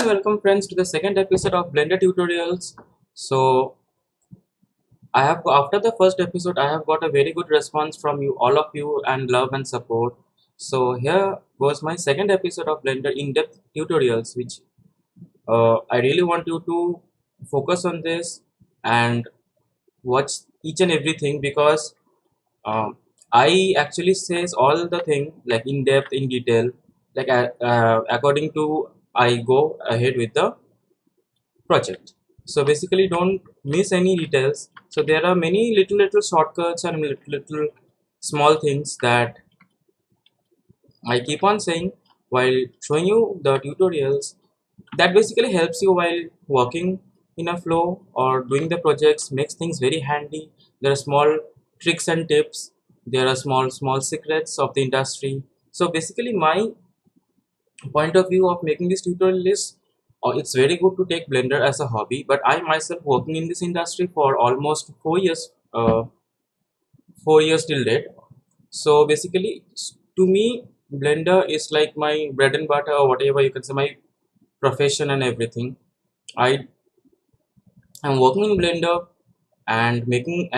welcome friends to the second episode of Blender Tutorials. So I have after the first episode I have got a very good response from you all of you and love and support. So here was my second episode of Blender in-depth tutorials, which I really want you to focus on this and watch each and everything, because um, I actually says all the thing like in depth, in detail, like according to I go ahead with the project. So basically don't miss any details. So there are many little shortcuts and little small things that I keep on saying while showing you the tutorials, that basically helps you while working in a flow or doing the projects, makes things very handy. There are small tricks and tips, there are small secrets of the industry. So basically my point of view of making this tutorial is, it's very good to take Blender as a hobby, but I myself working in this industry for almost 4 years, 4 years till date. So basically to me Blender is like my bread and butter, or whatever you can say, my profession and everything. I am working in Blender and making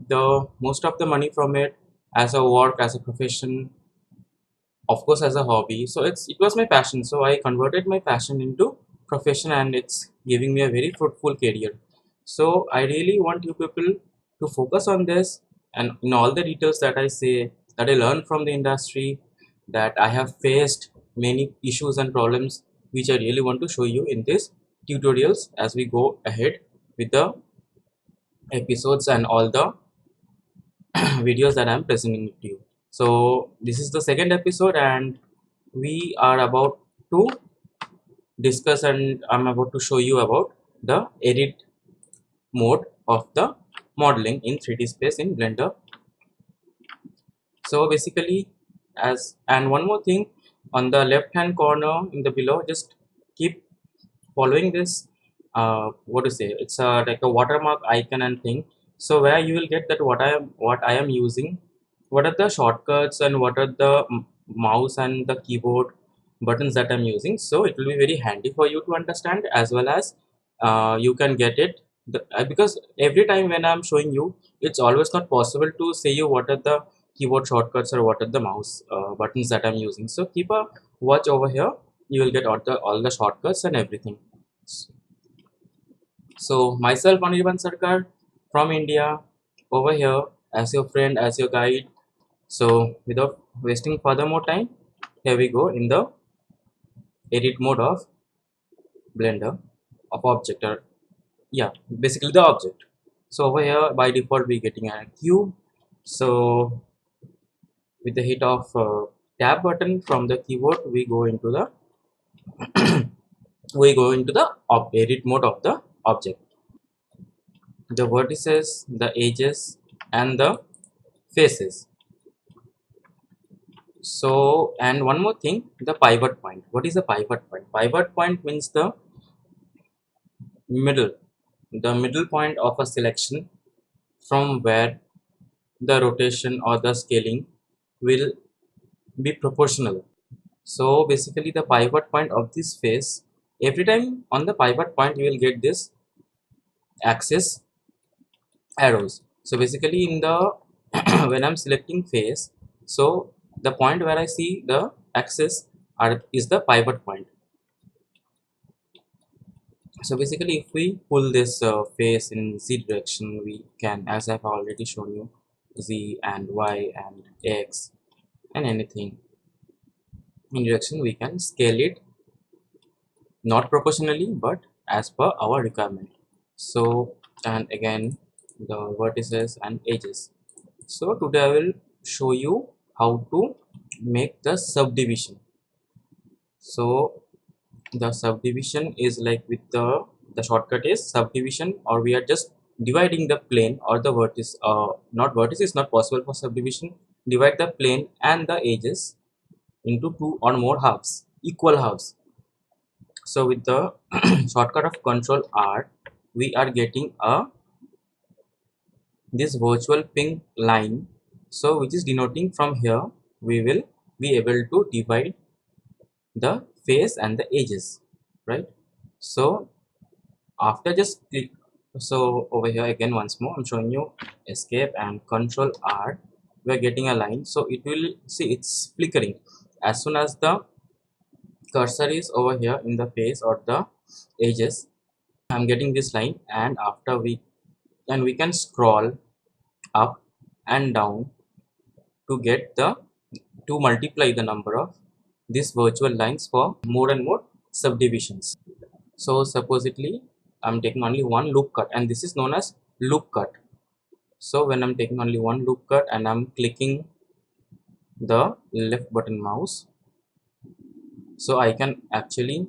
the most of the money from it, as a work, as a profession, of course as a hobby. So it was my passion, so I converted my passion into profession, and it's giving me a very fruitful career. So I really want you people to focus on this, and in all the details that I say, that I learned from the industry, that I have faced many issues and problems, which I really want to show you in this tutorials as we go ahead with the episodes and all the videos that I'm presenting to you. So this is the second episode, and we are about to discuss, and I'm about to show you about the edit mode of the modeling in 3D space in Blender. So basically, as and one more thing, on the left hand corner in the below, just keep following this, what to say, it's like a watermark icon and thing. So where you will get that what I am using, what are the shortcuts, and what are the mouse and the keyboard buttons that I'm using. So it will be very handy for you to understand, as well as you can get it because every time when I'm showing you, it's always not possible to say you what are the keyboard shortcuts or what are the mouse buttons that I'm using. So keep a watch over here, you will get all the shortcuts and everything. So myself Anirban Sarkar from India over here as your friend, as your guide. So without wasting further more time, here we go in the edit mode of Blender of object, or yeah, basically the object. So over here by default we getting a cube. So with the hit of tab button from the keyboard, we go into the edit mode of the object. The vertices, the edges, and the faces. So, and one more thing, the pivot point. What is a pivot point? Pivot point means middle, the middle point of a selection, from where the rotation or the scaling will be proportional. So basically the pivot point of this face, every time on the pivot point you will get this axis arrows. So basically in the when I'm selecting face, so the point where I see the axis is the pivot point. So basically if we pull this face in Z direction, we can, as I've already shown you, Z and Y and X and anything in direction, we can scale it not proportionally but as per our requirement. So, and again the vertices and edges. So today I will show you how to make the subdivision. So the subdivision is like with the shortcut is subdivision, or we are just dividing the plane or the vertex, not vertex is not possible for subdivision. Divide the plane and the edges into two or more halves, equal halves. So with the shortcut of Control R, we are getting a this virtual pink line, so which is denoting from here we will be able to divide the face and the edges. right? So after just click, so over here again once more I'm showing you escape and control R, we're getting a line. So it will see it's flickering as soon as the cursor is over here in the face or the edges. I'm getting this line, and after we can scroll up and down to get the to multiply the number of these virtual lines for more and more subdivisions. So supposedly I'm taking only one loop cut, and this is known as loop cut. So when I'm taking only one loop cut and I'm clicking the left button mouse, so I can actually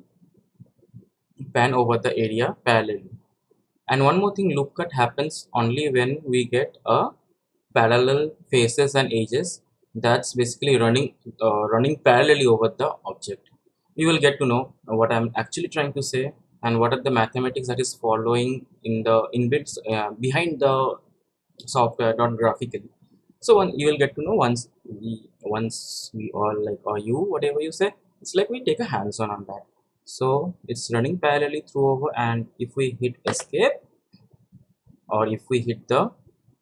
pan over the area parallelly. And one more thing, loop cut happens only when we get a parallel faces and edges that's basically running parallelly over the object. You will get to know what I'm actually trying to say and what are the mathematics that is following in the inbuilt behind the software not graphically. So you will get to know once we all like, or you whatever you say, it's like we take a hands-on on that. So it's running parallelly through over, and if we hit escape or if we hit the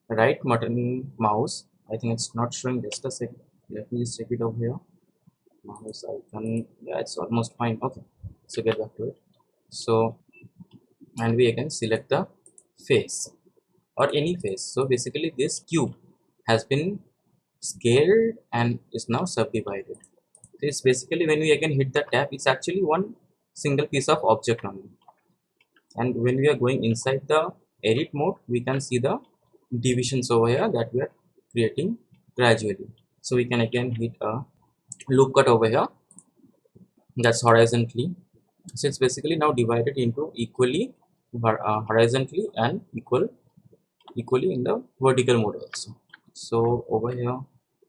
right button mouse, I think it's not showing. Just a second, let me just check it over here. Mouse icon, yeah, it's almost fine. Okay, so get back to it. So and we again select the face or any face. So basically this cube has been scaled and is now subdivided. So it's basically when we again hit the tab, it's actually one single piece of object only. And when we are going inside the edit mode, we can see the divisions over here that we are creating gradually. So we can again hit a loop cut over here, that's horizontally. So it's basically now divided into equally horizontally and equally in the vertical mode also. So over here,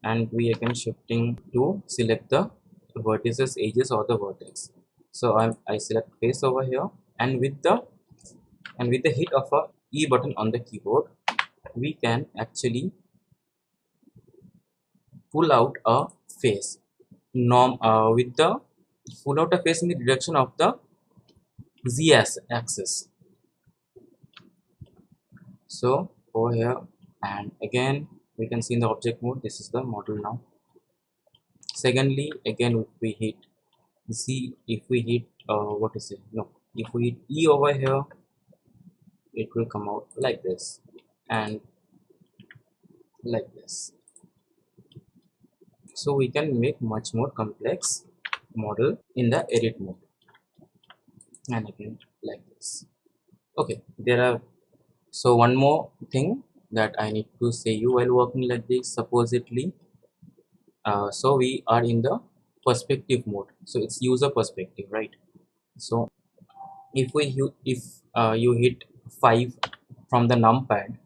and we again shifting to select the vertices, edges or the vertex. So I select face over here, and with the hit of a E button on the keyboard, we can actually pull out a face norm with the pull out a face in the direction of the Z axis. So over here, and again we can see in the object mode, this is the model now. Secondly, again if we hit Z, if we hit what is it, no, if we hit E over here, it will come out like this and like this. So we can make much more complex model in the edit mode, and again like this. Okay, there are, so one more thing that I need to say you while working like this. Supposedly so we are in the perspective mode, so it's user perspective, right? So if you hit 5 from the numpad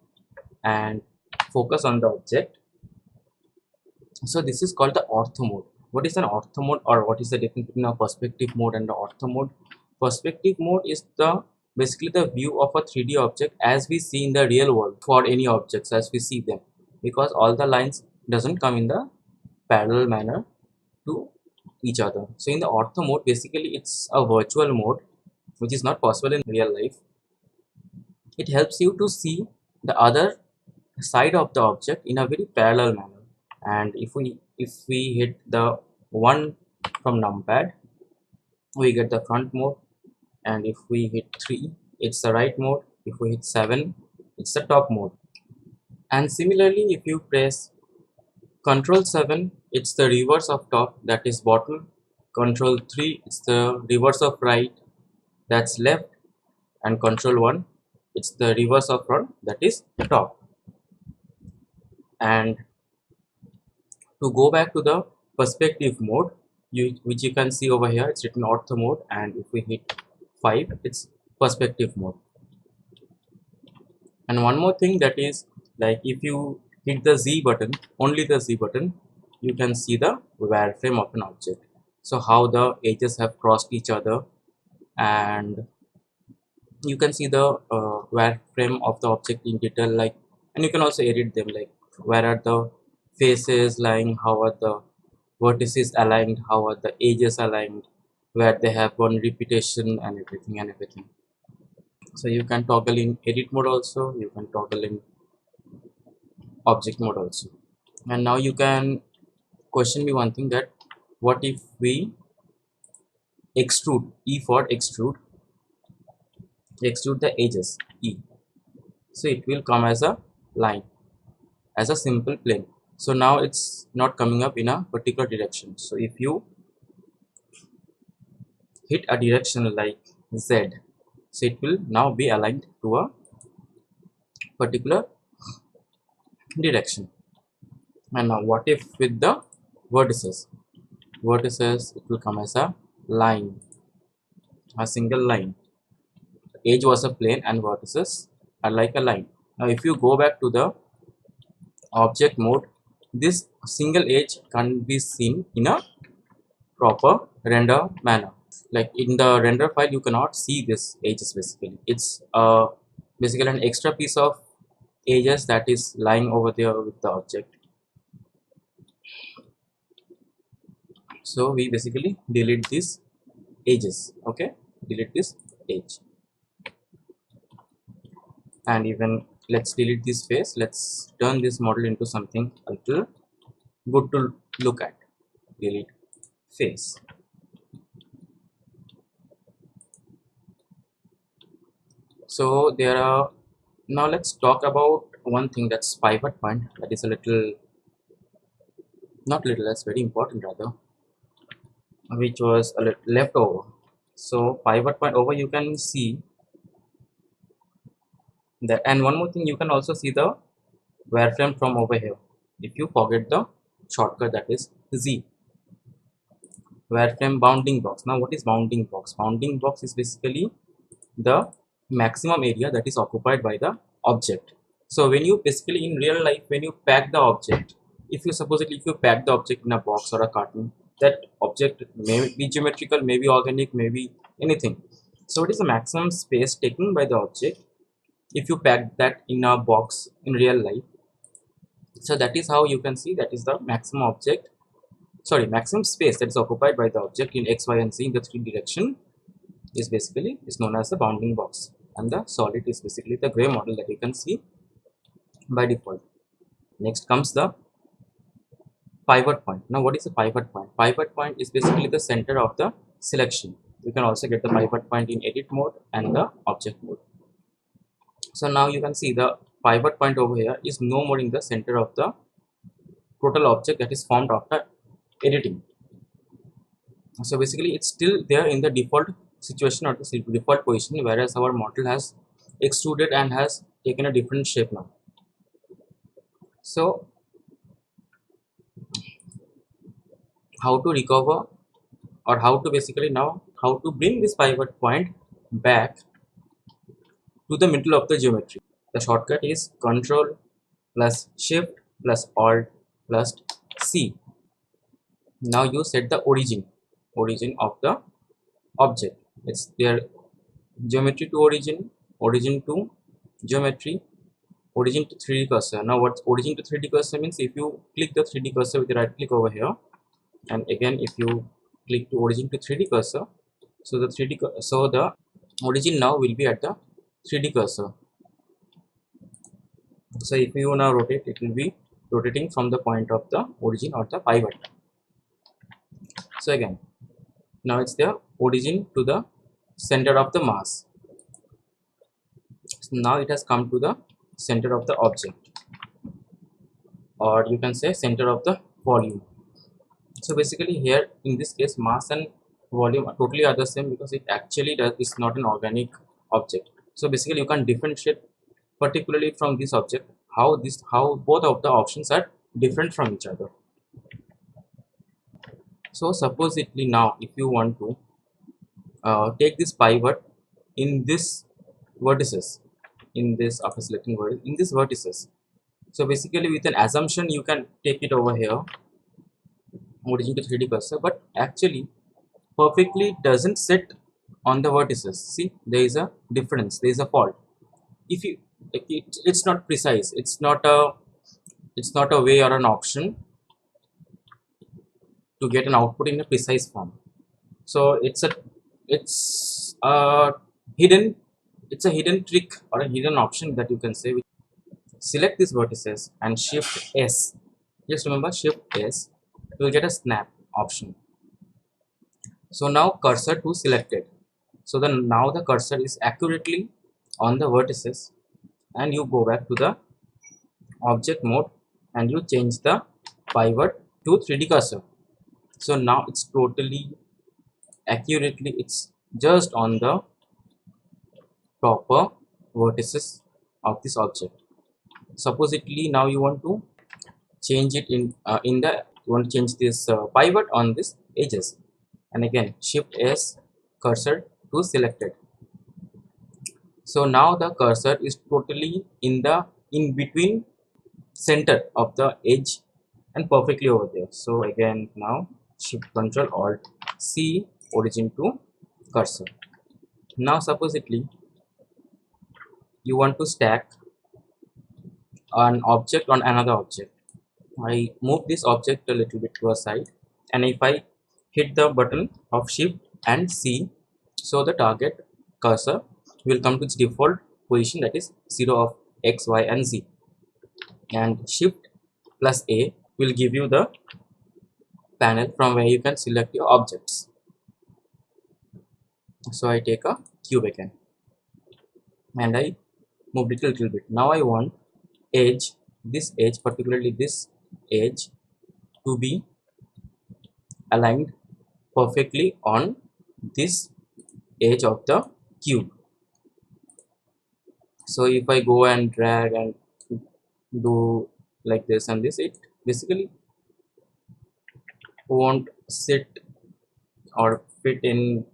and focus on the object, so this is called the ortho mode. What is an ortho mode, or what is the difference between a perspective mode and the ortho mode? Perspective mode is the basically the view of a 3D object as we see in the real world for any objects as we see them, because all the lines doesn't come in the parallel manner to each other. So in the ortho mode, basically it's a virtual mode which is not possible in real life. It helps you to see the other side of the object in a very parallel manner. And if we hit the 1 from numpad, we get the front mode, and if we hit 3, it's the right mode. If we hit 7, it's the top mode. And similarly, if you press Control 7, it's the reverse of top, that is bottom. Control 3, it's the reverse of right, that's left. And Control 1, it's the reverse of front, that is top. And to go back to the perspective mode, which you can see over here, it's written ortho mode, and if we hit 5, it's perspective mode. And one more thing, that is, like if you hit the Z button, only the Z button, you can see the wireframe of an object. So how the edges have crossed each other, and you can see the wireframe of the object in detail, like, and you can also edit them, like where are the faces lying, how are the vertices aligned, how are the edges aligned, where they have one repetition and everything. So you can toggle in edit mode also, you can toggle in object mode also. And now you can question me one thing, that what if we extrude, E for extrude the edges, E, so it will come as a line, as a simple plane. So now it's not coming up in a particular direction. So if you hit a direction like Z, so it will now be aligned to a particular direction. And now what if with the vertices, it will come as a line, a single line. Edge was a plane and vertices are like a line. Now if you go back to the object mode, this single edge can be seen in a proper render manner. Like in the render file you cannot see this edges. Basically it's basically an extra piece of edges that is lying over there with the object. So we basically delete these edges. Okay, delete this edge. And even let's delete this face. Let's turn this model into something a little good to look at. Delete face. So there are, now let's talk about one thing, that's pivot point. That is a little, not little, that's very important rather, which was a little left over. So pivot point over, you can see that. And one more thing, you can also see the wireframe from over here if you forget the shortcut, that is Z, wireframe bounding box. Now what is bounding box? Bounding box is basically the maximum area that is occupied by the object. So when you basically in real life, when you pack the object, if you supposedly, if you pack the object in a box or a carton, that object may be geometrical, may be organic, may be anything. So it is the maximum space taken by the object if you pack that in a box in real life. So that is how you can see, that is the maximum object, sorry, maximum space that is occupied by the object in X, Y and Z in the 3 direction is basically is known as the bounding box. And the solid is basically the gray model that you can see by default. Next comes the pivot point. Now what is a pivot point? Pivot point is basically the center of the selection. You can also get the pivot point in edit mode and the object mode. So now you can see the pivot point over here is no more in the center of the total object that is formed after editing. So basically it's still there in the default situation or the default position, whereas our model has extruded and has taken a different shape now. So how to recover, or how to basically now how to bring this pivot point back to the middle of the geometry? The shortcut is Control plus Shift plus Alt plus C. Now you set the origin of the object. It's their geometry to origin, origin to geometry, origin to 3D cursor. Now what's origin to 3D cursor means? If you click the 3D cursor with the right click over here, and again if you click to origin to 3D cursor, so the origin now will be at the 3D cursor. So if you now rotate, it will be rotating from the point of the origin or the pivot. So again, now it's the origin to the center of the mass. So now it has come to the center of the object, or you can say center of the volume. So basically here in this case, mass and volume are totally are the same, because it actually is not an organic object. So basically you can differentiate particularly from this object how both of the options are different from each other. So supposedly now if you want to take this pivot in this vertices, in this, after selecting vertices, in this vertices. So basically with an assumption you can take it over here, origin to 3D cursor, but actually perfectly doesn't sit on the vertices. See, there is a difference, there is a fault. If you it's not precise, it's not a way or an option to get an output in a precise form. So it's a hidden it's a hidden trick or a hidden option that you can say. Select these vertices and shift S. Just remember, shift S, you will get a snap option. So now cursor to selected. So then now the cursor is accurately on the vertices, and you go back to the object mode and you change the pivot to 3D cursor. So now it's totally accurately, it's just on the proper vertices of this object. Supposedly now you want to change it in the you want to change this pivot on this edges, and again shift S, cursor to selected. So now the cursor is totally in between center of the edge and perfectly over there. So again now shift control alt C, origin to cursor. Now supposedly you want to stack an object on another object. I move this object a little bit to a side, and if I hit the button of shift and C, so the target cursor will come to its default position, that is 0 of X, Y and Z, and shift plus A will give you the panel from where you can select your objects. So I take a cube again and I move it a little bit. Now I want edge, this edge, particularly this edge, to be aligned perfectly on this edge of the cube. So if I go and drag and do like this and this, it basically won't sit or fit in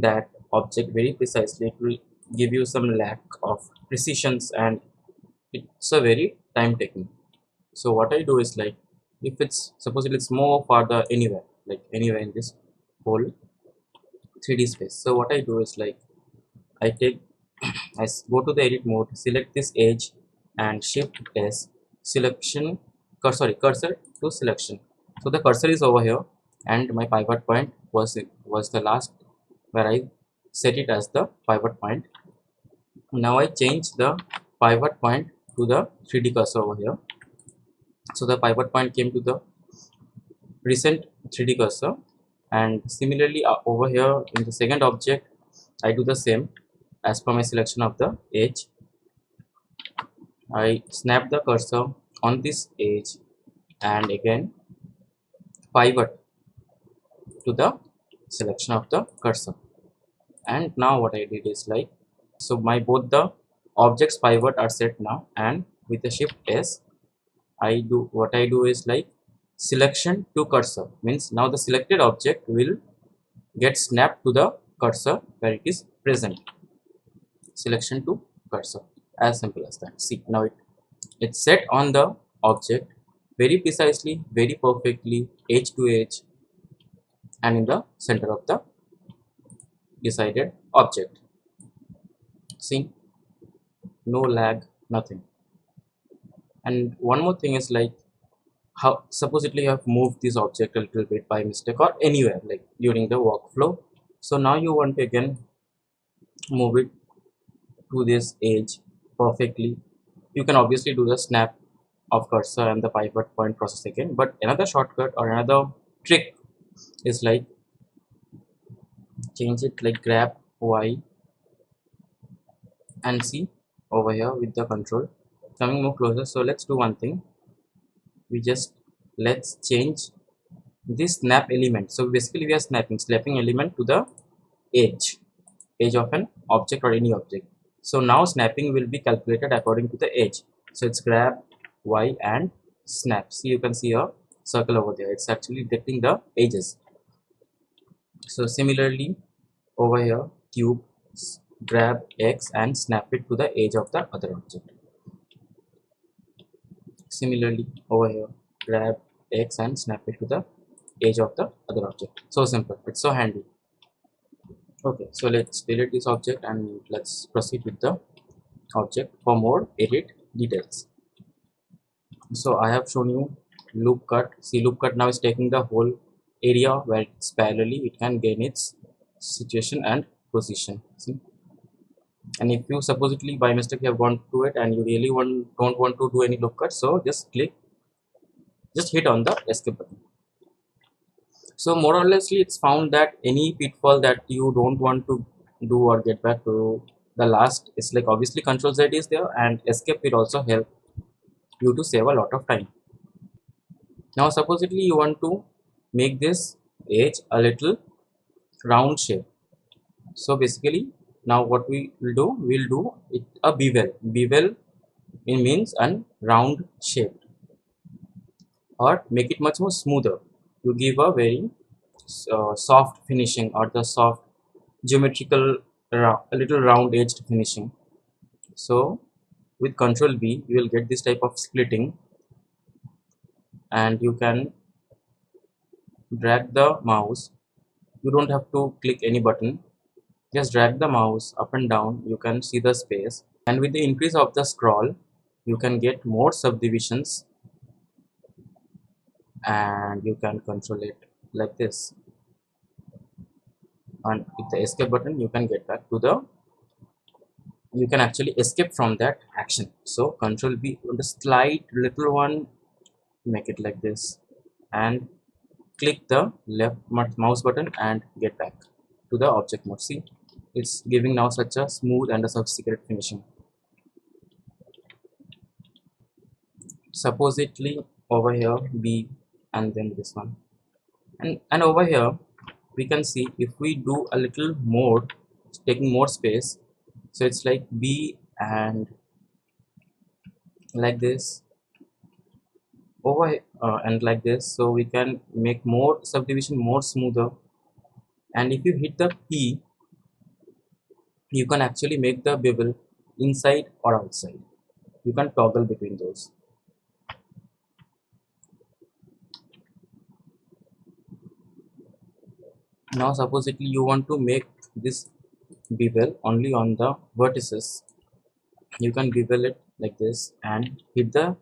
that object very precisely. It will give you some lack of precisions and it's a very time taking. So what I do is, like, if it's supposedly it's more farther anywhere, like anywhere in this whole 3D space, so what I do is, like, I take I go to the edit mode, select this edge and shift S, selection cursor to selection. So the cursor is over here and my pivot point was the last where I set it as the pivot point. Now I change the pivot point to the 3D cursor over here. So the pivot point came to the recent 3D cursor, and similarly over here in the second object I do the same. As per my selection of the edge, I snap the cursor on this edge and again pivot to the selection of the cursor. And now what I did is, like, so my both the objects pivot are set now, and with the shift S I do is, like, selection to cursor, means now the selected object will get snapped to the cursor where it is present. Selection to cursor, as simple as that. See, now it's set on the object very precisely, very perfectly, edge to edge, and in the center of the decided object. See, no lag, nothing. And one more thing is, like, how supposedly you have moved this object a little bit by mistake or anywhere, like during the workflow. So now you want to again move it to this edge perfectly. You can obviously do the snap of cursor and the pivot point process again, but another shortcut or another trick is, like, change it, like grab Y and C over here with the control, coming more closer. So let's do one thing, let's change this snap element. So basically we are snapping element to the edge of an object or any object. So now snapping will be calculated according to the edge. So it's grab Y and snap. See, you can see a circle over there, it's actually detecting the edges. So similarly over here, cube, grab X and snap it to the edge of the other object. Similarly over here, grab X and snap it to the edge of the other object. So simple, it's so handy. Okay, so let's delete this object and let's proceed with the object for more edit details. So I have shown you loop cut. See, loop cut now is taking the whole area where it's parallelly, it can gain its situation and position. See? And if you supposedly by mistake you have gone to it and you really don't want to do any loop cut, so just hit on the escape button. So more or lessly, it's found that any pitfall that you don't want to do or get back to the last is like obviously Control Z is there, and escape will also help you to save a lot of time. Now supposedly you want to make this edge a little round shape. So basically now what we'll do it a bevel. Bevel it means a round shape, or make it much more smoother. You give a very soft finishing, or the soft geometrical a little round edged finishing. So with Control B you will get this type of splitting, and you can drag the mouse. You don't have to click any button, just drag the mouse up and down. You can see the space, and with the increase of the scroll you can get more subdivisions, and you can control it like this. And with the escape button you can get back to the, you can actually escape from that action. So Control B on the slight little one, make it like this, and click the left mouse button and get back to the object mode. See, it's giving now such a smooth and a sophisticated finishing. Supposedly over here B, and then this one, and over here we can see if we do a little more, taking more space, so it's like B and like this over and like this, so we can make more subdivision more smoother. And if you hit the P, you can actually make the bevel inside or outside. You can toggle between those. Now supposedly you want to make this bevel only on the vertices. You can bevel it like this and hit the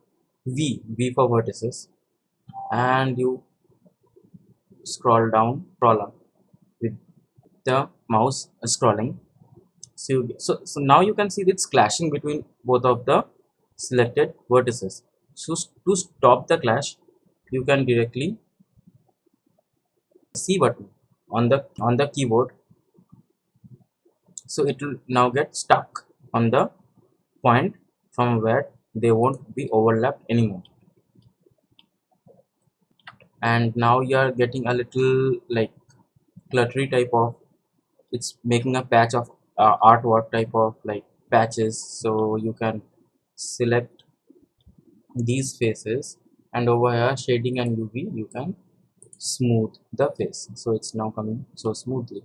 V for vertices, and you scroll down, scroll up with the mouse scrolling. So now you can see it's clashing between both of the selected vertices. So to stop the clash, you can directly C button on the keyboard. So it will now get stuck on the point from where they won't be overlapped anymore. And now you are getting a little like cluttery type of, it's making a patch of artwork type of like patches. So you can select these faces, and over here shading and UV, you can smooth the face, so it's now coming so smoothly,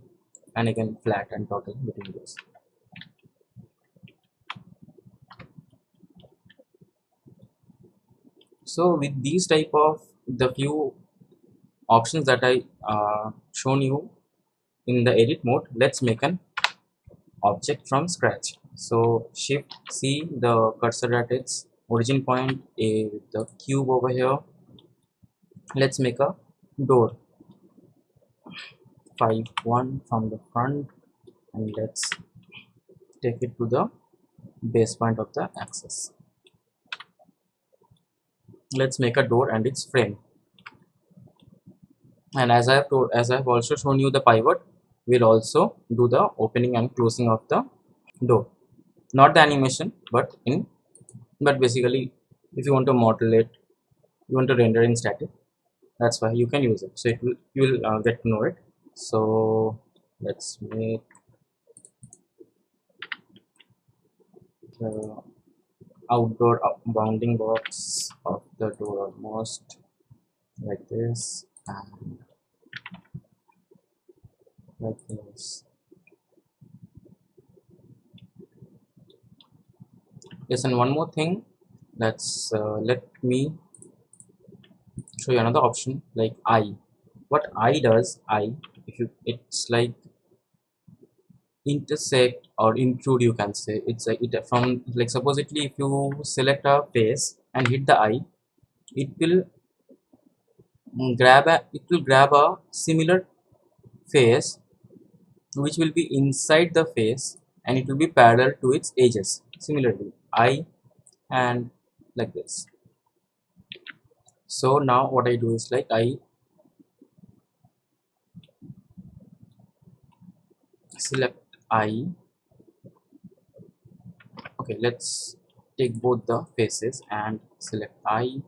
and again flat and toggle between those. So with these type of the few options that I shown you in the edit mode, let's make an object from scratch. So Shift C the cursor at its origin point, A with the cube over here. Let's make a door 5 1 from the front, and let's take it to the base point of the axis. Let's make a door and its frame. And as I've also shown you the pivot, we'll also do the opening and closing of the door, not the animation, but basically if you want to model it, you want to render in static, that's why you can use it. So you will get to know it. So let's make the outdoor bounding box of the door almost like this, and like this. Yes, and one more thing, let's let me show you another option like I. What I does, if you, it's like intersect or intrude, you can say. It's like it from, like supposedly if you select a face and hit the eye, it will it will grab a similar face which will be inside the face, and it will be parallel to its edges. Similarly, eye and like this. So now what I do is like I select eye. Okay, let's take both the faces and select eye.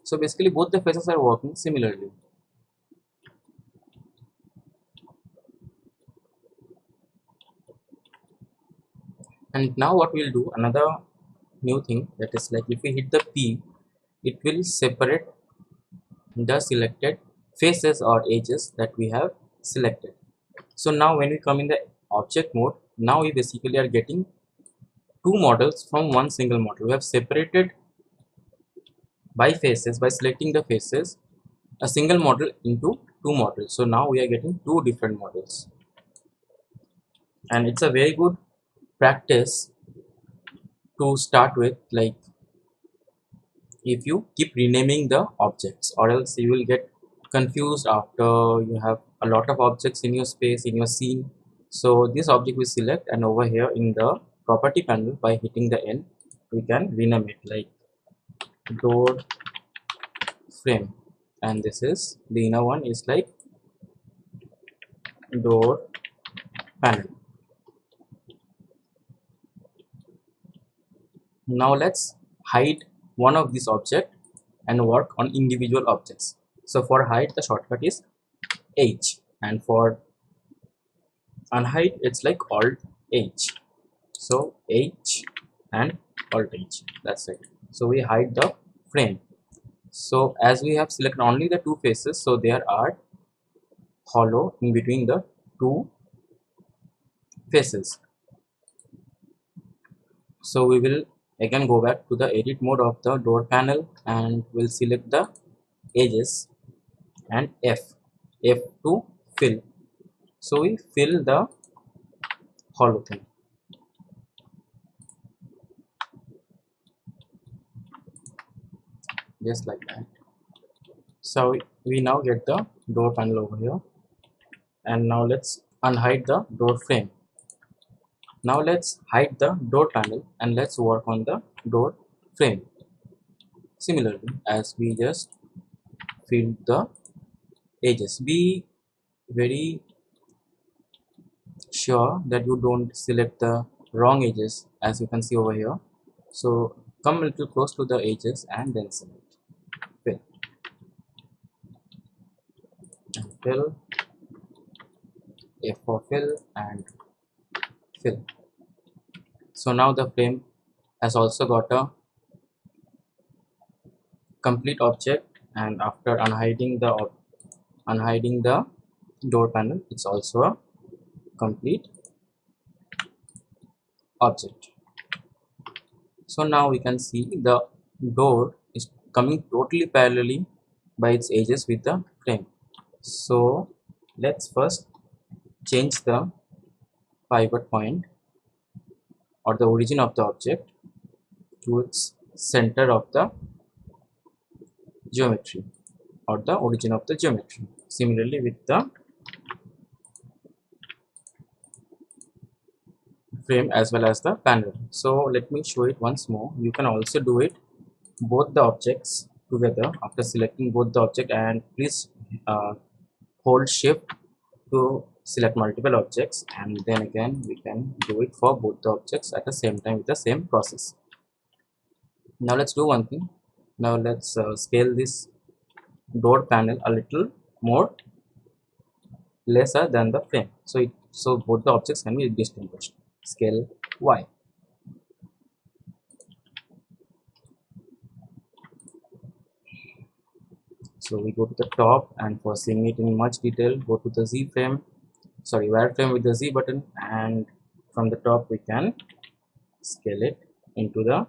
So basically both the faces are working similarly. And now what we'll do, another new thing, that is like if we hit the P, it will separate the selected faces or edges that we have selected. So now when we come in the object mode, now we basically are getting two models from one single model. We have separated by faces, by selecting the faces, a single model into two models. So now we are getting two different models, and it's a very good practice to start with. Like if you keep renaming the objects, or else you will get confused after you have a lot of objects in your space, in your scene. So this object we select, and over here in the property panel, by hitting the N, we can rename it like door frame, and this is the inner one is like door panel. Now let's hide one of these object and work on individual objects. So for hide, the shortcut is H, and for unhide it's like Alt H. So H and Alt H, that's it. So we hide the frame. So as we have selected only the two faces, so there are hollow in between the two faces. So we will again go back to the edit mode of the door panel, and we'll select the edges and F to fill. So we fill the hollow thing. Just like that. So we now get the door panel over here, and now let's unhide the door frame. Now let's hide the door panel and let's work on the door frame. Similarly, as we just fill the edges, be very sure that you don't select the wrong edges, as you can see over here. So come a little close to the edges and then select fill and fill, F for fill and fill. So now the frame has also got a complete object, and after unhiding the door panel, it's also a complete object. So now we can see the door is coming totally parallelly by its edges with the frame. So let's first change the pivot point or the origin of the object to its center of the geometry or the origin of the geometry. Similarly with the frame as well as the panel. So let me show it once more. You can also do it both the objects together after selecting both the object, and please hold shift to select multiple objects, and then again we can do it for both the objects at the same time with the same process. Now let's do one thing. Now let's scale this door panel a little more lesser than the frame, so both the objects can be distinguished. Scale Y. So we go to the top, and for seeing it in much detail, go to the Z frame, sorry, wireframe with the Z button, and from the top we can scale it into the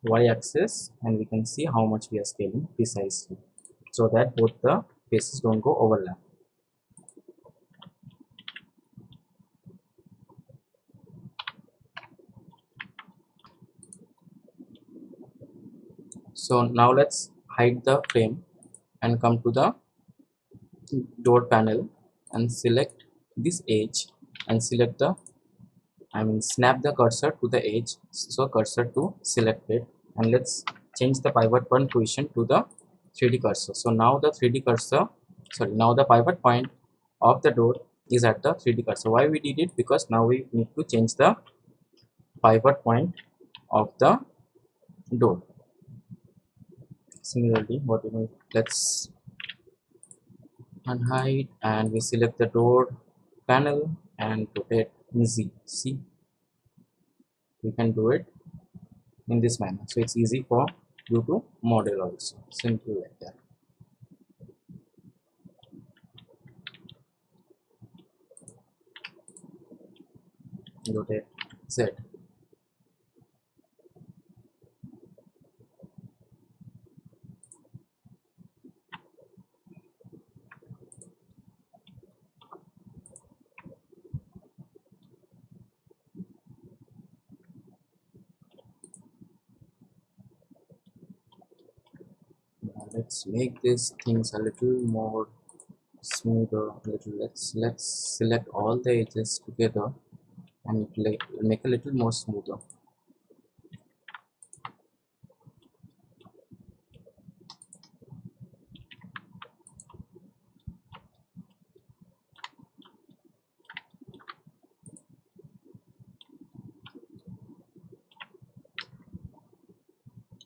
Y axis, and we can see how much we are scaling precisely, so that both the faces don't go overlap. So now let's hide the frame and come to the door panel and select this edge and select the snap the cursor to the edge, so cursor to selected, and let's change the pivot point position to the 3D cursor. So now the 3D cursor, sorry, now the pivot point of the door is at the 3D cursor. Why we did it? Because now we need to change the pivot point of the door. Similarly, what we do, let's unhide and we select the door panel and rotate Z. See, we can do it in this manner, so it's easy for you to model also, simple like that. Rotate Z. Now let's make these things a little more smoother. Let's select all the edges together and make a little more smoother.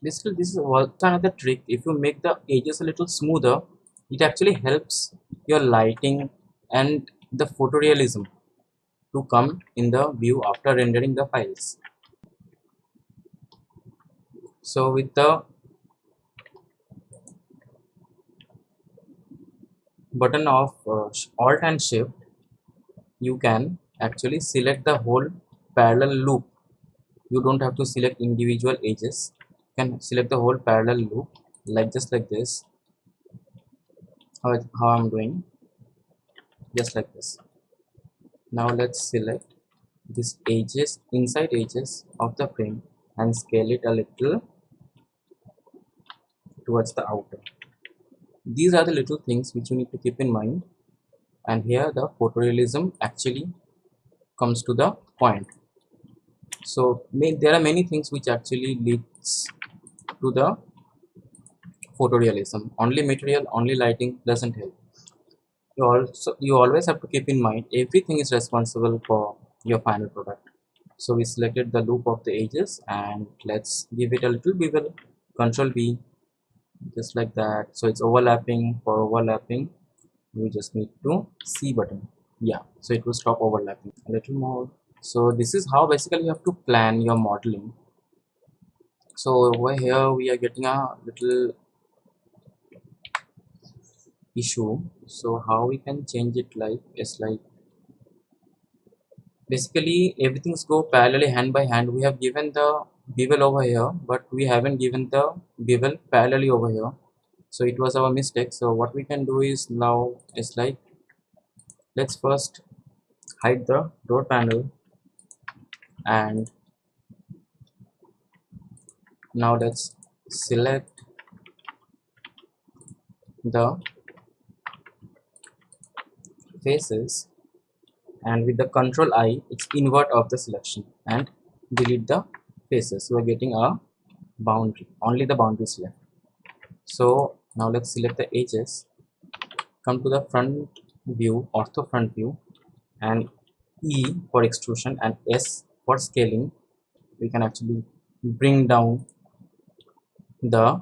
Basically, this is also another trick. If you make the edges a little smoother, it actually helps your lighting and the photorealism to come in the view after rendering the files. So with the button of Alt and Shift, you can actually select the whole parallel loop. You don't have to select individual edges. You can select the whole parallel loop, like just like this. How I'm doing, just like this. Now let's select this edges, inside edges of the frame, and scale it a little towards the outer. These are the little things which you need to keep in mind, and here the photorealism actually comes to the point. So there are many things which actually leads to the photorealism. Only material, only lighting doesn't help. You always have to keep in mind everything is responsible for your final product. So we selected the loop of the edges and let's give it a little bevel. Control B, just like that. So it's overlapping. For overlapping, we just need to C button. Yeah, so it will stop overlapping a little more. So this is how basically you have to plan your modeling. So over here we are getting a little issue. So how we can change it, like it's like basically everything's go parallelly hand by hand. We have given the bevel over here, but we haven't given the bevel parallelly over here, so it was our mistake. So what we can do is now is like, let's first hide the door panel, and now let's select the faces, and with the control I, it's invert of the selection and delete the faces. So we're getting a boundary, only the boundaries left. So now let's select the edges, come to the front view, ortho front view, and E for extrusion and S for scaling. We can actually bring down the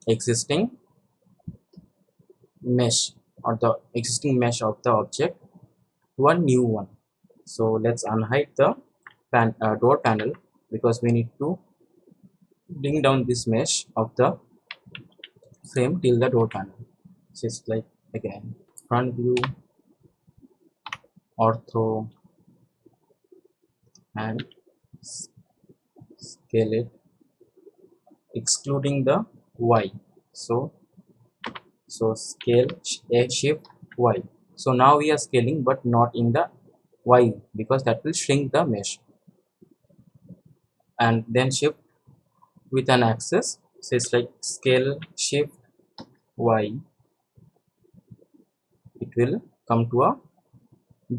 existing mesh or the existing mesh of the object to a new one. So let's unhide the door panel, because we need to bring down this mesh of the frame till the door panel. So it's like, again, front view, ortho, and scale it excluding the Y. So scale a shift Y. So now we are scaling but not in the Y, because that will shrink the mesh, and then shift with an axis. So it's like scale shift Y, will come to a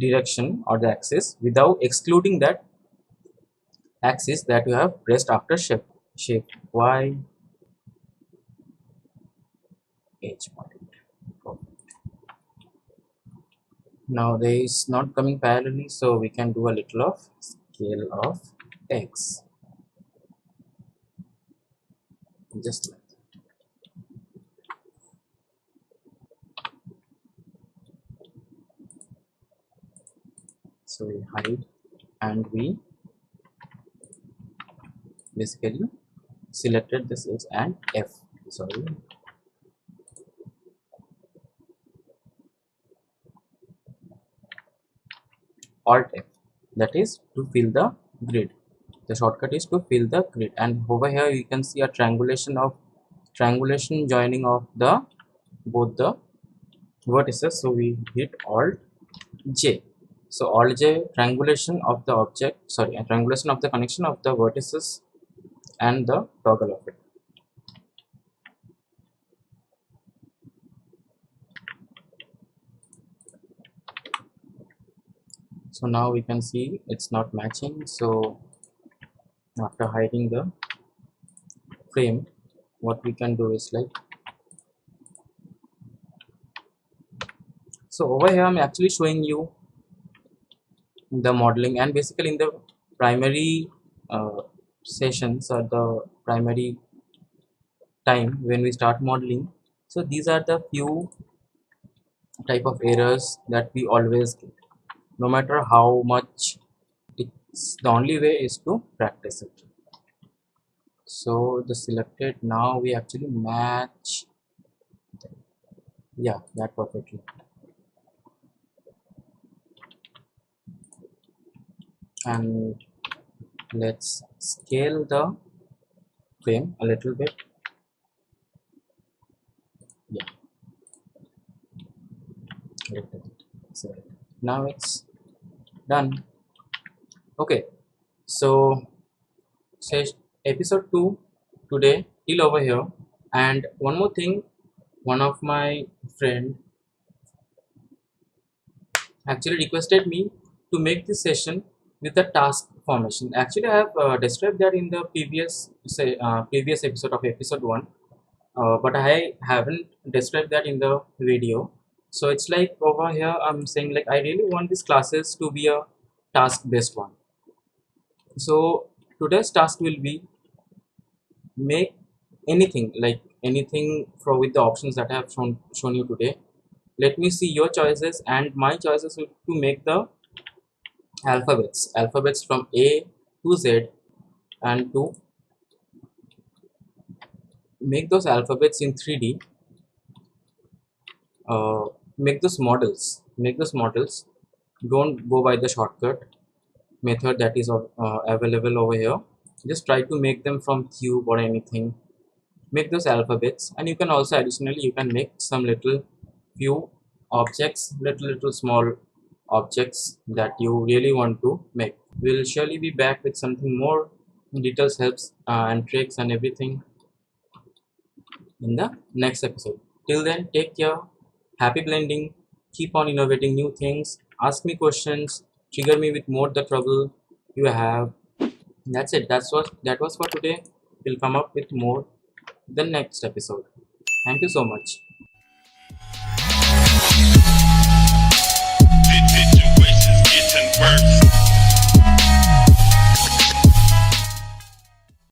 direction or the axis without excluding that axis that you have pressed after shift Y H point. Now there is not coming parallelly, so we can do a little of scale of X, just like that. So we hide and we basically selected this H and F, sorry, Alt F, that is to fill the grid. The shortcut is to fill the grid, and over here you can see a triangulation joining of the both the vertices. So we hit Alt J. So Alt J, triangulation of the object, sorry, a triangulation of the connection of the vertices and the toggle of it. So now we can see it's not matching. So after hiding the frame, what we can do is like, so over here I'm actually showing you the modeling, and basically in the primary sessions or the primary time when we start modeling, so these are the few type of errors that we always get, no matter how much. It's the only way is to practice it. So the selected, now we actually match, yeah, that perfectly. And let's scale the frame a little bit. Yeah, so now it's done. Okay, so say episode 2 today till over here. And one more thing, one of my friend actually requested me to make this session with the task formation. Actually I have described that in the previous episode of episode 1, but I haven't described that in the video. So it's like over here I'm saying like I really want these classes to be a task based one. So today's task will be make anything, like anything from with the options that I have shown you today. Let me see your choices, and my choices will to make the alphabets from A to Z, and to make those alphabets in 3D, make those models. Don't go by the shortcut method that is available over here. Just try to make them from cube or anything. Make those alphabets, and you can also additionally you can make some little few objects, little small objects that you really want to make. We'll surely be back with something more details, helps, and tricks and everything in the next episode. Till then, take care, happy blending, keep on innovating new things, ask me questions, trigger me with more the trouble you have. That's it. That was for today. We'll come up with more the next episode. Thank you so much.